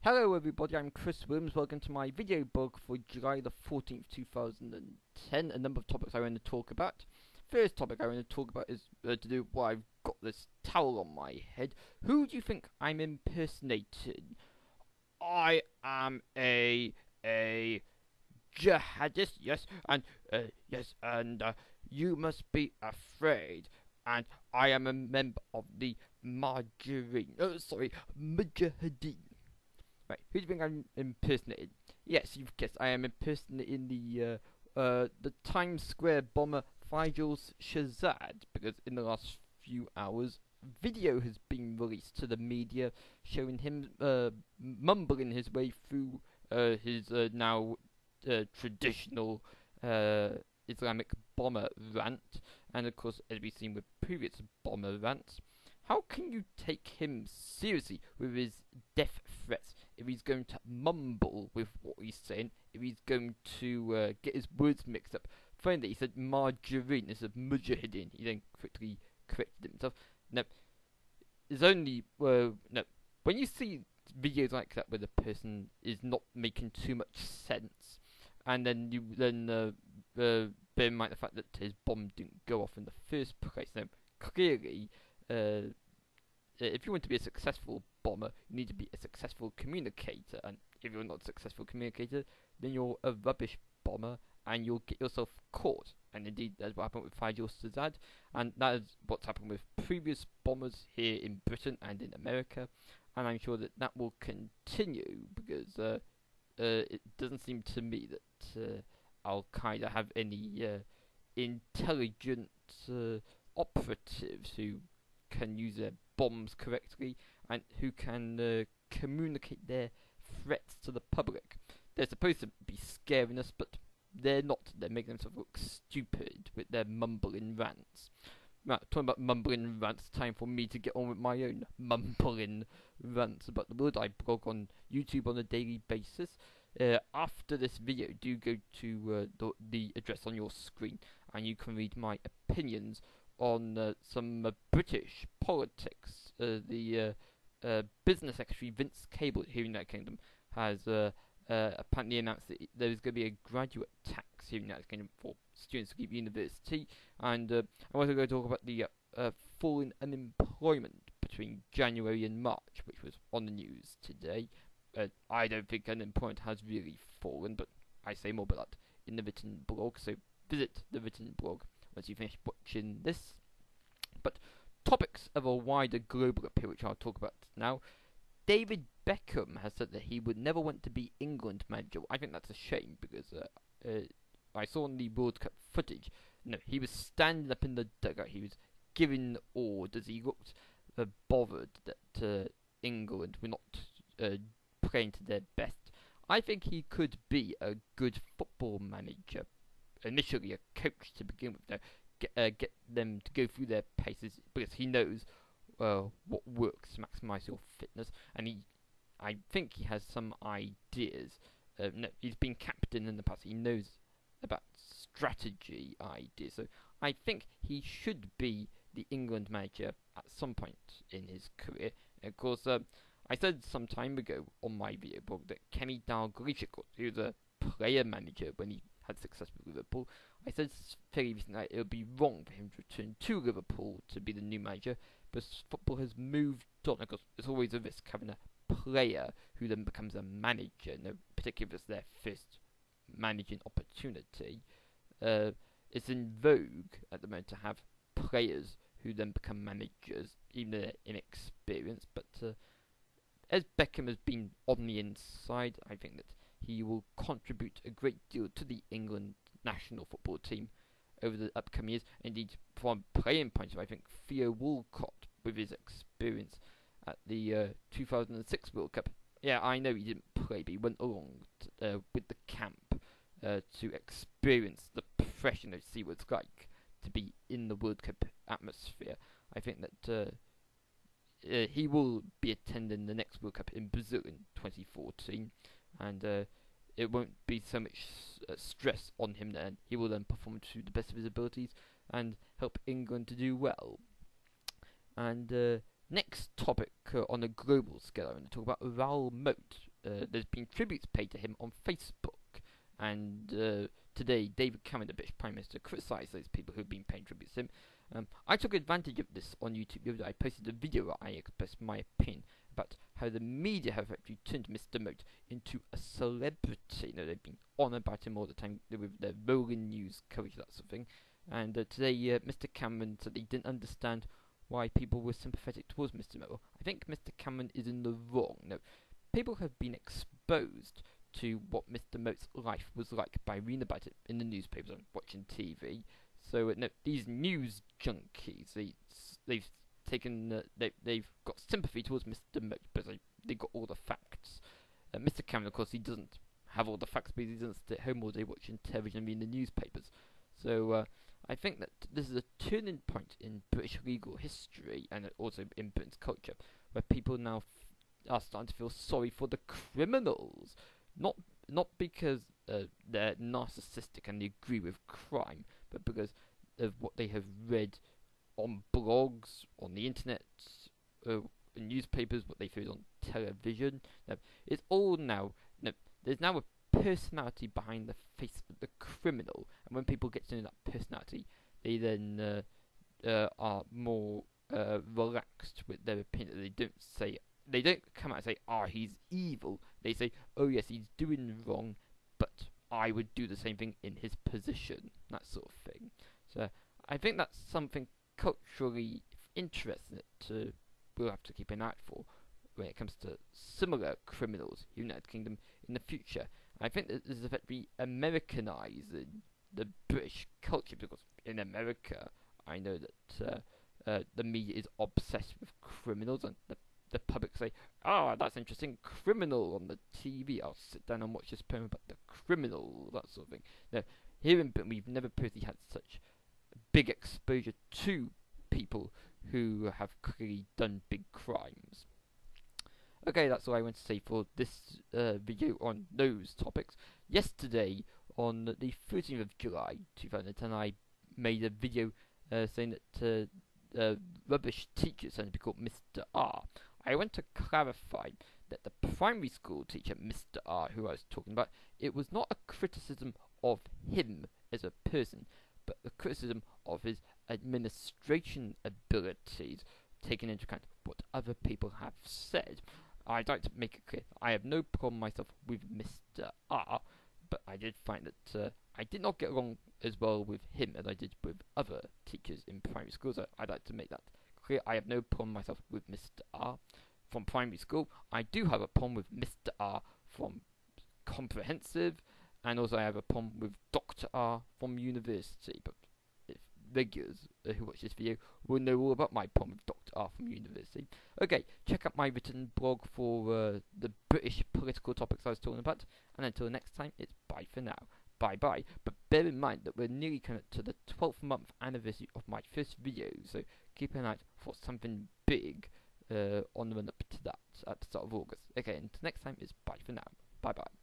Hello everybody, I'm Chris Williams. Welcome to my video blog for July the 14th, 2010. A number of topics I want to talk about. First topic I want to talk about is to do with why I've got this towel on my head. Who do you think I'm impersonating? I am a jihadist, and you must be afraid. And I am a member of the Mujahideen. Right, who do you think I'm impersonating? Yes, you've guessed. I am impersonating the Times Square bomber Faisal Shahzad, because in the last few hours, video has been released to the media showing him mumbling his way through his now traditional Islamic bomber rant, and of course, as we've seen with previous bomber rants, how can you take him seriously with his death threats if he's going to mumble with what he's saying, if he's going to get his words mixed up? Finally, he said margarine instead of mujahideen. He then quickly corrected himself. No, there's only no. When you see videos like that where the person is not making too much sense, and then you bear in mind the fact that his bomb didn't go off in the first place. Now, clearly, if you want to be a successful bomber, you need to be a successful communicator. And if you're not a successful communicator, then you're a rubbish bomber, and you'll get yourself caught. And indeed, that's what happened with Faisal Shahzad, and that is what's happened with previous bombers here in Britain and in America. And I'm sure that that will continue because it doesn't seem to me that Al Qaeda have any intelligent operatives who can use their bombs correctly and who can communicate their threats to the public. They're supposed to be scaring us, but they're not. They're making themselves look stupid with their mumbling rants. Right, talking about mumbling rants, time for me to get on with my own mumbling rants about the world. I blog on YouTube on a daily basis. After this video, do go to the address on your screen, and you can read my opinions on some British politics. The business secretary Vince Cable here in the United Kingdom has apparently announced that there is going to be a graduate tax here in the United Kingdom for students to leave university. And I'm also going to talk about the fall in unemployment between January and March, which was on the news today. I don't think unemployment has really fallen, but I say more about that in the written blog, so visit the written blog once you finish watching this. But topics of a wider global appeal, which I'll talk about now. David Beckham has said that he would never want to be England manager. I think that's a shame because I saw in the World Cup footage, no, he was standing up in the dugout, he was giving orders, he looked bothered that England were not playing to their best. I think he could be a good football manager. Initially, a coach to begin with, get them to go through their paces because he knows what works to maximise your fitness, and I think he has some ideas. No, he's been captain in the past. He knows about strategy ideas, so I think he should be the England manager at some point in his career. And of course, I said some time ago on my video blog that Kenny Dalglish, he was a player manager when he had success with Liverpool. I said fairly recently that it would be wrong for him to return to Liverpool to be the new manager, because football has moved on. Of course, there's always a risk having a player who then becomes a manager, particularly if it's their first managing opportunity. It's in vogue at the moment to have players who then become managers, even though they're inexperienced. But as Beckham has been on the inside, I think that he will contribute a great deal to the England national football team over the upcoming years. Indeed, from a playing point of view, I think Theo Walcott, with his experience at the 2006 World Cup, yeah, I know he didn't play, but he went along with the camp to experience the pressure to see what it's like to be in the World Cup atmosphere. I think that he will be attending the next World Cup in Brazil in 2014, and it won't be so much stress on him then. He will then perform to the best of his abilities and help England to do well. And next topic on a global scale, I'm going to talk about Raoul Moat, there's been tributes paid to him on Facebook, and today David Cameron, the British Prime Minister, criticised those people who've been paying tributes to him. I took advantage of this on YouTube the other day. I posted a video where I expressed my opinion about how the media have actually turned Mr. Moat into a celebrity. They've been on about him all the time with their Rogan News coverage, that sort of thing. And today, Mr. Cameron said he didn't understand why people were sympathetic towards Mr. Moat. I think Mr. Cameron is in the wrong. No, people have been exposed to what Mr. Moat's life was like by reading about it in the newspapers and watching TV. So no, these news junkies, they've taken, they've got sympathy towards Mr. Moat because they got all the facts. Mr. Cameron, of course, he doesn't have all the facts because he doesn't stay at home all day watching television and reading the newspapers. So I think that this is a turning point in British legal history and also in Britain's culture, where people now are starting to feel sorry for the criminals, not because they're narcissistic and they agree with crime, but because of what they have read on blogs, on the internet, in newspapers, what they've heard on television. It's all now. There's now a personality behind the face of the criminal, and when people get to know that personality, they then are more relaxed with their opinion. They don't come out and say, "Ah, he's evil." They say, "Oh yes, he's doing wrong, but I would do the same thing in his position," that sort of thing. So I think that's something culturally interesting that we'll have to keep an eye out for when it comes to similar criminals in the United Kingdom in the future. I think that this is effectively Americanizing the British culture, because in America, I know that the media is obsessed with criminals, and the public say, "Ah, that's interesting, criminal on the TV. I'll sit down and watch this poem about the criminal," that sort of thing. Now, here in Britain, we've never personally had such big exposure to people who have clearly done big crimes. Okay, that's all I want to say for this video on those topics. Yesterday, on the 13th of July 2010, I made a video saying that rubbish teachers tend to be called Mr. R. I want to clarify that the primary school teacher, Mr. R, who I was talking about, it was not a criticism of him as a person, but a criticism of his administration abilities, taking into account what other people have said. I'd like to make it clear, I have no problem myself with Mr. R, but I did find that I did not get along as well with him as I did with other teachers in primary schools. So I'd like to make that clear. I have no problem myself with Mr. R from primary school. I do have a problem with Mr. R from comprehensive, and also I have a problem with Dr. R from university. But if regulars who watch this video will know all about my problem with Dr. R from university. Okay, check out my written blog for the British political topics I was talking about, and until next time, it's bye for now. Bye bye. But bear in mind that we're nearly coming up to the 12th month anniversary of my first video, so keep an eye out for something big on the run up to that at the start of August. Okay, until next time, it's bye for now. Bye bye.